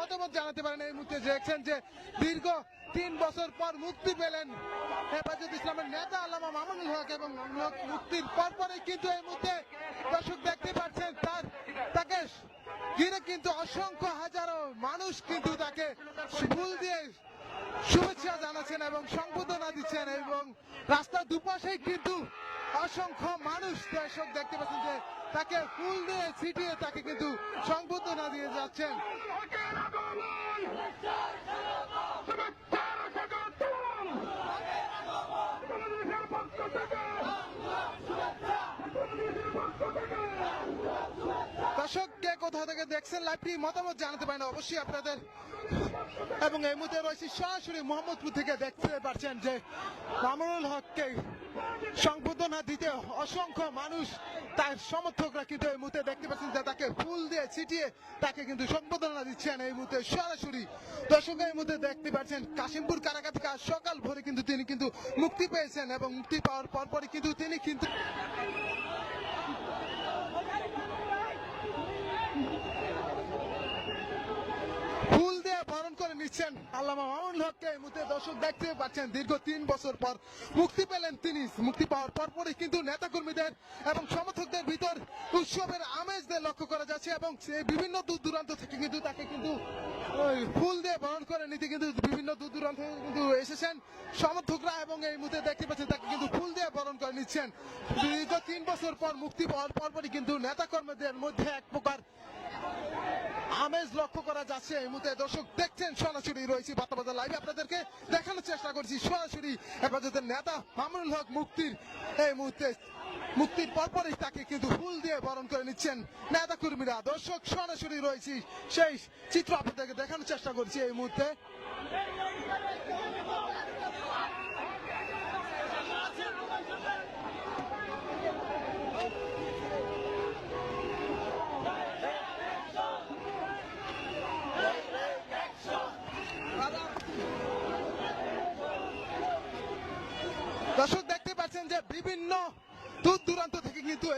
মতামত জানাতে পারেন। এই মুহূর্তে দেখছেন যে দীর্ঘ 3 বছর পর মুক্তি পেলেন হেফাজত ইসলামের নেতা আল্লামা মামুনুল হক এবং মুক্তির পরপরই কিন্তু এই মুহূর্তে দর্শক দেখতে পাচ্ছেন তাকে ঘিরে কিন্তু অসংখ্য হাজারো মানুষ কিন্তু তাকে ফুল দিয়ে শুভেচ্ছা জানাচ্ছেন এবং সংবর্ধনা দিচ্ছেন এবং রাস্তার দুপাশেই কিন্তু অসংখ্য মানুষ দর্শক দেখতে পাচ্ছেন যে তাকে ফুল দিয়ে ছিটিয়ে তাকে কিন্তু সংবর্ধনা দিয়ে যাচ্ছেন। দর্শক কে কোথা থেকে দেখছেন লাইভটি মতামত জানাতে পারেন অবশ্যই আপনাদের। এবং এই মুহূর্তে রয়েছে সরাসরি মোহাম্মদপুর থেকে দেখতে পাচ্ছেন যে মামুনুল হককে সংবর্ধনা দিতে অসংখ্য মানুষ তার সমর্থকরা কিন্তু এই মুহূর্তে দেখতে পাচ্ছেন যে তাকে ফুল দিয়ে ছিটিয়ে তাকে কিন্তু সংবর্ধনা দিচ্ছেন এই মুহূর্তে সরাসরি। দর্শক এই মুহূর্তে দেখতে পাচ্ছেন কাশিমপুর কারাগার থেকে সকাল ভোরে কিন্তু তিনি কিন্তু মুক্তি পেয়েছেন এবং মুক্তি পাওয়ার পরপরই কিন্তু তিনি কিন্তু ফুল দিয়ে বরণ করে নিচ্ছেন আল্লামা মামুনুল হককে। এই মুহূর্তে দর্শক দেখতে পাচ্ছেন দীর্ঘ 3 বছর পর মুক্তি পেলেন তিনি। মুক্তি পাওয়ার পরপরই কিন্তু নেতাকর্মীদের এবং সমর্থকদের ভিতর উৎসবের আমেজদের লক্ষ্য করা যাচ্ছে এবং বিভিন্ন দূর দূরান্ত থেকে কিন্তু তাকে কিন্তু ফুল দিয়ে বরণ করে নিতে কিন্তু বিভিন্ন দূর দূরান্ত থেকে কিন্তু এসেছেন সমর্থকরা এবং এই মুহূর্তে দেখতে পাচ্ছেন তাকে কিন্তু ফুল দিয়ে বরণ করে নিচ্ছেন। দীর্ঘ 3 বছর পর মুক্তি পাওয়ার পরপরই কিন্তু নেতাকর্মীদের মধ্যে এক প্রকার আমেজ লক্ষ্য করা যাচ্ছে। এই মুহূর্তে দর্শক দেখছেন সরাসরি রয়েছে বার্তাবাজার লাইভে আপনাদেরকে দেখানোর চেষ্টা করছি সরাসরি হেফাজতের নেতা মামুনুল হক এই মুহূর্তে মুক্তির পরপরই তাকে কিন্তু ফুল দিয়ে বরণ করে নিচ্ছেন নেতা কর্মীরা। দর্শক সরাসরি রয়েছি সেই চিত্র আপনাদেরকে দেখানোর চেষ্টা করছি এই মুহূর্তে। দর্শক দেখতে পাচ্ছেন যে বিভিন্ন দূর দূরান্ত থেকে কিন্তু